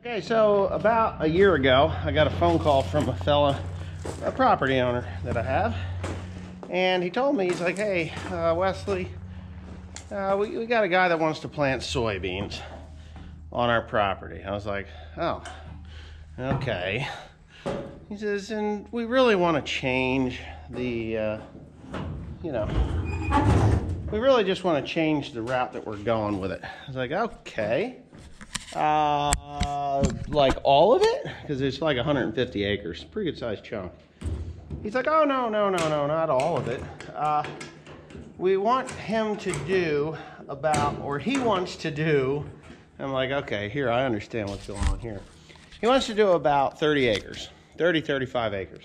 Okay, so about a year ago, I got a phone call from a property owner that I have, and he told me, he's like, hey, Wesley, we got a guy that wants to plant soybeans on our property. I was like, oh, okay. He says, and we really want to change the, we really just want to change the route that we're going with it. I was like, okay. Like all of it? Because it's like 150 acres, pretty good sized chunk. He's like, oh, no, not all of it. We want him to do he wants to do, I'm like, okay, here, I understand what's going on here. He wants to do about 30 acres, 35 acres.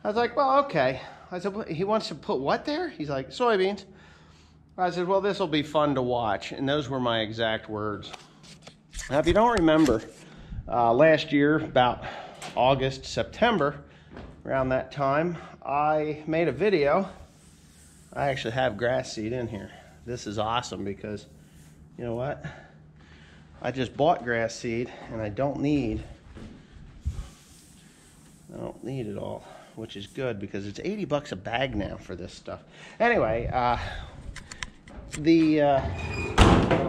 I was like, well, okay. I said, he wants to put what there? He's like, soybeans. I said, well, this will be fun to watch. And those were my exact words. Now, if you don't remember, last year, about August, September, around that time, I made a video. I actually have grass seed in here. This is awesome because, you know what? I just bought grass seed and I don't need it all, which is good because it's 80 bucks a bag now for this stuff. Anyway, that'll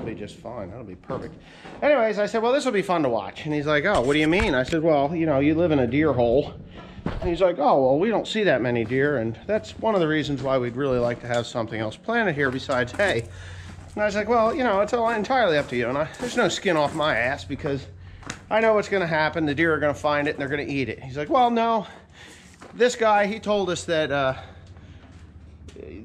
be just fine. That'll be perfect. Anyways, I said, well, this will be fun to watch. And he's like, oh, what do you mean? I said, well, you live in a deer hole. And he's like, oh, well, we don't see that many deer. And that's one of the reasons why we'd really like to have something else planted here besides hay. And I was like, well, it's all entirely up to you. And there's no skin off my ass because I know what's going to happen. The deer are going to find it and they're going to eat it. He's like, well, no. This guy, he told us that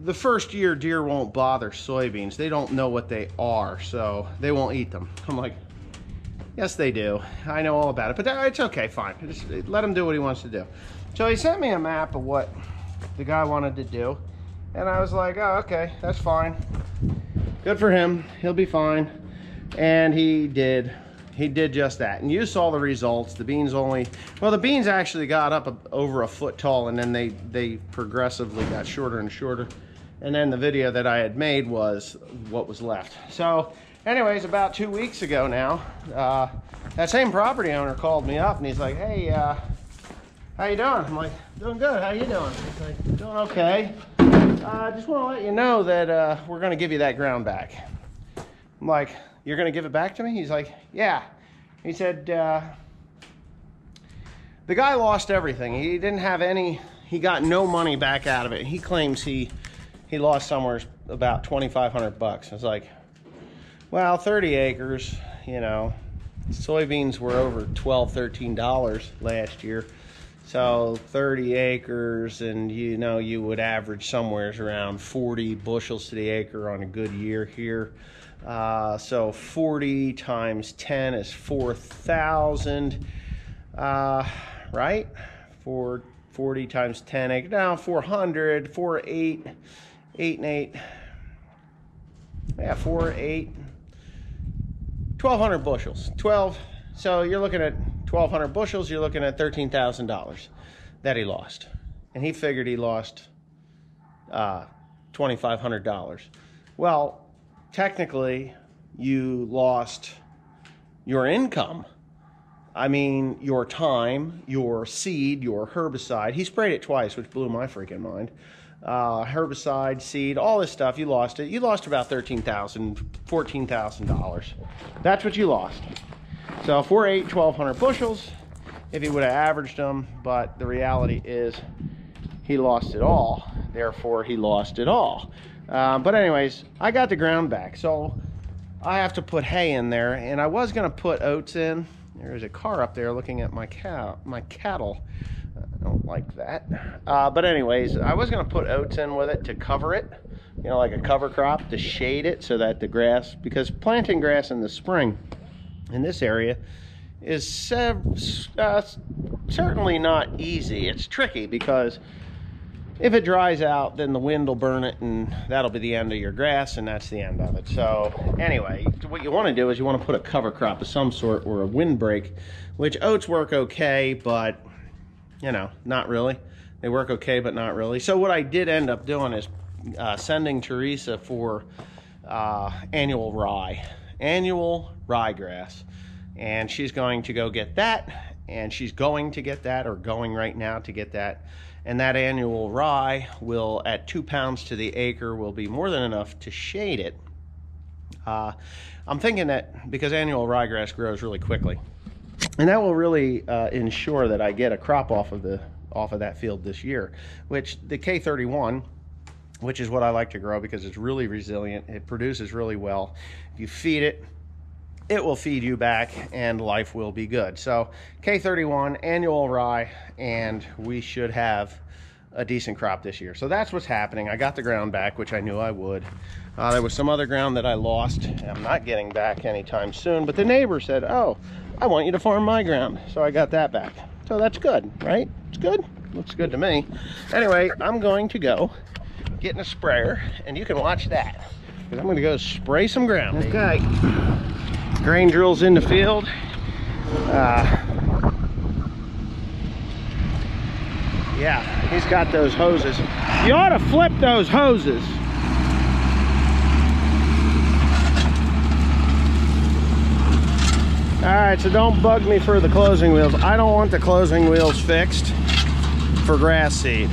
the first year deer won't bother soybeans. They don't know what they are, so they won't eat them. I'm like, yes, they do. I know all about it, but it's okay, fine. Just let him do what he wants to do. So he sent me a map of what the guy wanted to do, and I was like, oh, okay, that's fine. Good for him. He'll be fine. And he did. He did just that. And you saw the results. The beans the beans actually got up over a foot tall, and then they progressively got shorter and shorter. And then the video that I had made was what was left. So anyways, about 2 weeks ago now, that same property owner called me up and he's like, hey, how you doing? I'm like, doing good. How you doing? He's like, doing okay. I just want to let you know that we're going to give you that ground back. I'm like, you're going to give it back to me? He's like, yeah. He said, the guy lost everything. He didn't have he got no money back out of it. He claims he lost somewhere about 2,500 bucks. I was like, well, 30 acres, soybeans were over $12, $13 last year. So 30 acres, and you would average somewhere around 40 bushels to the acre on a good year here. So 40 times 10 is 4,000, right? 40 times 10 acres, now 400, 4, 8, 8 and 8, yeah, 4, 8, 1,200 bushels, 12. So you're looking at 1,200 bushels, you're looking at $13,000 that he lost. And he figured he lost $2,500. Well, technically, you lost your income. I mean, your time, your seed, your herbicide. He sprayed it twice, which blew my freaking mind. Herbicide, seed, all this stuff, you lost it. You lost about $13,000, $14,000. That's what you lost. So 4, 8, 1,200 bushels, if he would have averaged them, but the reality is he lost it all. Therefore, he lost it all. But anyways, I got the ground back, so I have to put hay in there, and I was going to put oats in. There's a car up there looking at my cattle. I don't like that. But anyways, I was going to put oats in with it to cover it, like a cover crop to shade it so that the grass, because planting grass in the spring in this area is certainly not easy. It's tricky because if it dries out, then the wind will burn it, and that'll be the end of your grass, and that's the end of it. So anyway, what you want to do is you want to put a cover crop of some sort or a windbreak, which oats work okay, but not really. They work okay, but not really. So what I did end up doing is sending Teresa for annual ryegrass. and she's going to go get that, and she's going to get that, or going right now to get that. And that annual rye will, at 2 pounds to the acre, will be more than enough to shade it. I'm thinking that because annual ryegrass grows really quickly, and that will really ensure that I get a crop off of that field this year, which the K31, which is what I like to grow because it's really resilient, it produces really well. If you feed it, it will feed you back and life will be good. So K31, annual rye, and we should have a decent crop this year. So that's what's happening. I got the ground back, which I knew I would. There was some other ground that I lost. I'm not getting back anytime soon, but the neighbor said, oh, I want you to farm my ground. So I got that back. So that's good, right? It's good. Looks good to me. Anyway, I'm going to go get in a sprayer, and you can watch that, because I'm going to go spray some ground. Okay. Grain drills in the field. Yeah, he's got those hoses. You ought to flip those hoses. All right, so don't bug me for the closing wheels. I don't want the closing wheels fixed for grass seed.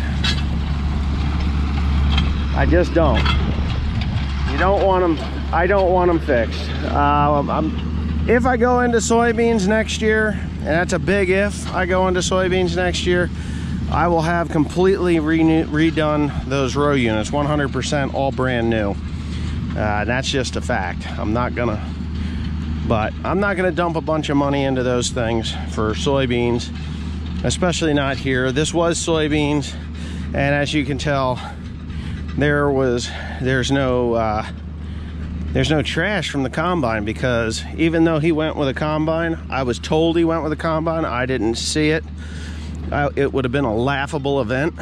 I just don't. You don't want them. I don't want them fixed. If I go into soybeans next year, and that's a big if, I go into soybeans next year, I will have completely redone those row units, 100% all brand new. That's just a fact. I'm not gonna dump a bunch of money into those things for soybeans, especially not here. This was soybeans, and as you can tell, there's no trash from the combine, because even though he went with a combine, I was told he went with a combine, I didn't see it. It would have been a laughable event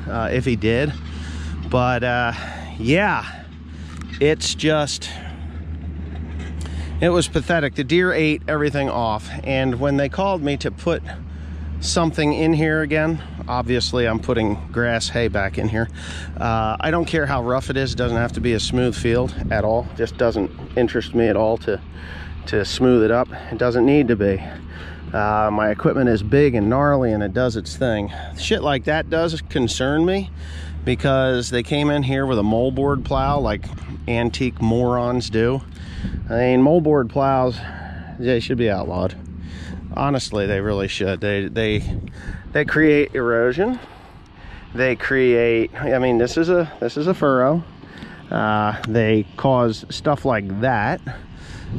if he did. But yeah, it's just, it was pathetic. The deer ate everything off, and when they called me to put something in here again, obviously I'm putting grass hay back in here. I don't care how rough it is. It doesn't have to be a smooth field at all. It just doesn't interest me at all to smooth it up. It doesn't need to be. My equipment is big and gnarly, and it does its thing. Shit like that does concern me, because they came in here with a moldboard plow like antique morons do. I mean, moldboard plows, they should be outlawed. Honestly, they really should. They create erosion. They create, I mean, this is a furrow. They cause stuff like that.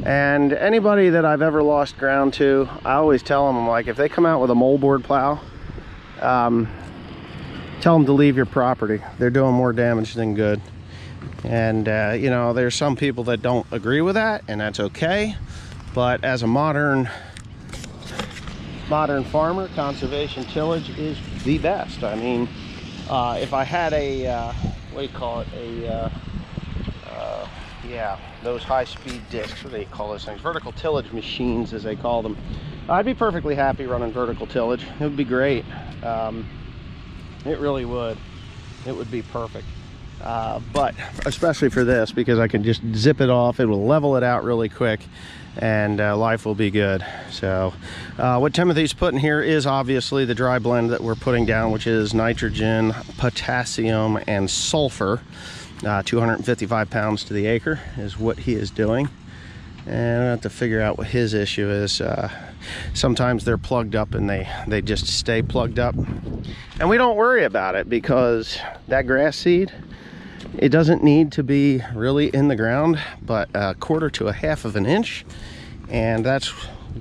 And anybody that I've ever lost ground to, I always tell them, I'm like, if they come out with a moldboard plow, tell them to leave your property. They're doing more damage than good. And you know, there's some people that don't agree with that, and that's okay. But as a modern farmer, conservation tillage is the best. I mean, if I had a what do you call it, yeah, those high-speed discs, what do they call those things, vertical tillage machines as they call them, I'd be perfectly happy running vertical tillage. It would be great. It really would. It would be perfect. But especially for this, because I can just zip it off, it will level it out really quick, and life will be good. So what Timothy's putting here is obviously the dry blend that we're putting down, which is nitrogen, potassium, and sulfur. 255 pounds to the acre is what he is doing. And I have to figure out what his issue is. Sometimes they're plugged up and they just stay plugged up, and we don't worry about it, because that grass seed, it doesn't need to be really in the ground but 1/4 to 1/2 of an inch, and that's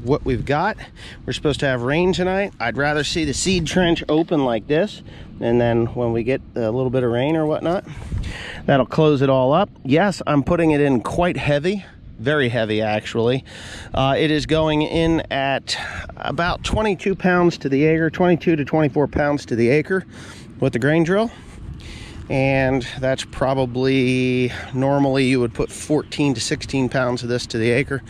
what we've got. We're supposed to have rain tonight. I'd rather see the seed trench open like this, and then when we get a little bit of rain or whatnot, that'll close it all up. Yes, I'm putting it in quite heavy, very heavy actually. It is going in at about 22 pounds to the acre, 22 to 24 pounds to the acre with the grain drill. And that's probably, normally you would put 14 to 16 pounds of this to the acre,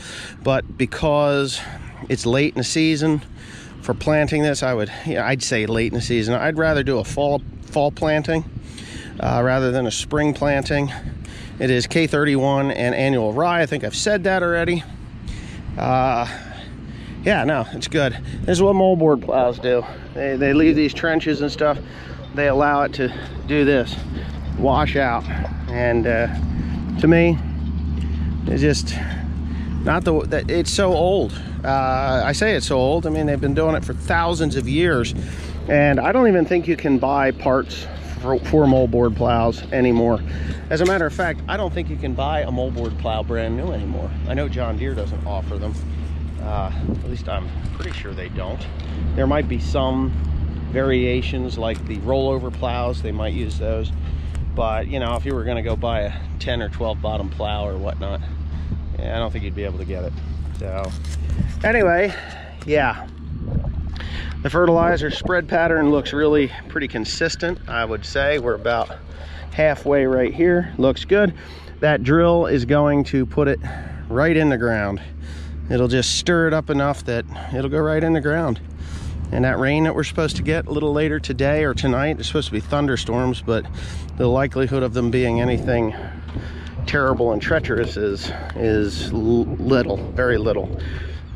but because it's late in the season for planting this, I'd say late in the season, I'd rather do a fall planting rather than a spring planting. It is K31 and annual rye. I think I've said that already. yeah, no, it's good. This is what moldboard plows do. They leave these trenches and stuff. They allow it to do this, wash out. And to me, it's just not it's so old. I say it's so old. I mean, they've been doing it for thousands of years, and I don't even think you can buy parts for moldboard plows anymore. As a matter of fact, I don't think you can buy a moldboard plow brand new anymore. I know John Deere doesn't offer them. At least I'm pretty sure they don't. There might be some variations like the rollover plows, they might use those. But you know, if you were going to go buy a 10 or 12 bottom plow or whatnot, yeah, I don't think you'd be able to get it. So anyway, yeah, the fertilizer spread pattern looks really pretty consistent. I would say we're about halfway right here. Looks good. That drill is going to put it right in the ground. It'll just stir it up enough that it'll go right in the ground. And that rain that we're supposed to get a little later today or tonight, there's supposed to be thunderstorms, but the likelihood of them being anything terrible and treacherous is little, very little.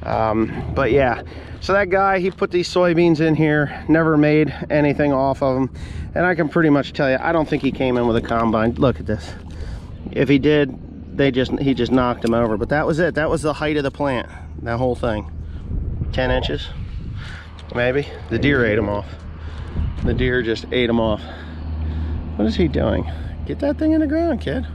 But yeah, so that guy, he put these soybeans in here, never made anything off of them, and I can pretty much tell you, I don't think he came in with a combine. Look at this. If he did, he just knocked him over. But that was it. That was the height of the plant, that whole thing. 10 inches maybe. The deer ate him off. The deer just ate him off. What is he doing? Get that thing in the ground, kid.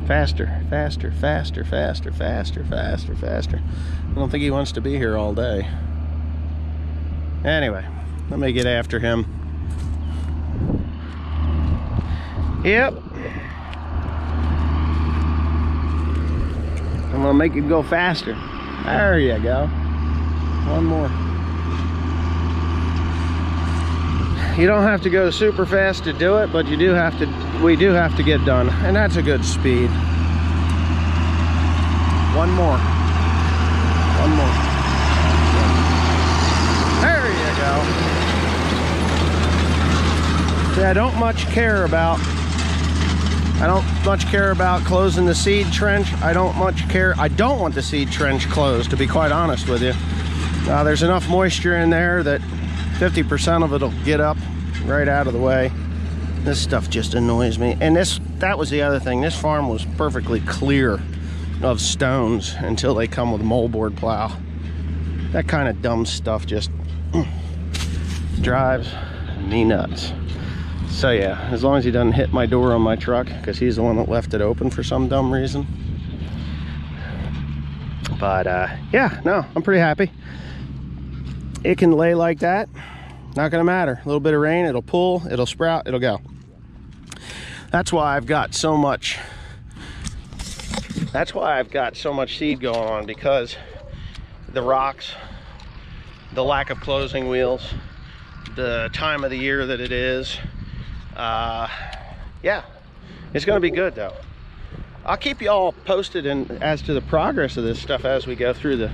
Faster, faster, faster, faster, faster, faster, faster. I don't think he wants to be here all day. Anyway, let me get after him. Yep. I'm gonna make it go faster. There you go. One more. You don't have to go super fast to do it, but we do have to get done, and that's a good speed. One more. One more. There you go. See, I don't much care about closing the seed trench. I don't want the seed trench closed, to be quite honest with you. There's enough moisture in there that 50% of it'll get up right out of the way. This stuff just annoys me. And that was the other thing. This farm was perfectly clear of stones until they come with moldboard plow. That kind of dumb stuff just drives me nuts. So yeah, as long as he doesn't hit my door on my truck, because he's the one that left it open for some dumb reason. But yeah, no, I'm pretty happy. It can lay like that, not gonna matter. A little bit of rain, it'll pull, it'll sprout, it'll go. That's why I've got so much seed going on, because the rocks, the lack of closing wheels, the time of the year that it is. Yeah, it's gonna be good though. I'll keep you all posted as to the progress of this stuff as we go through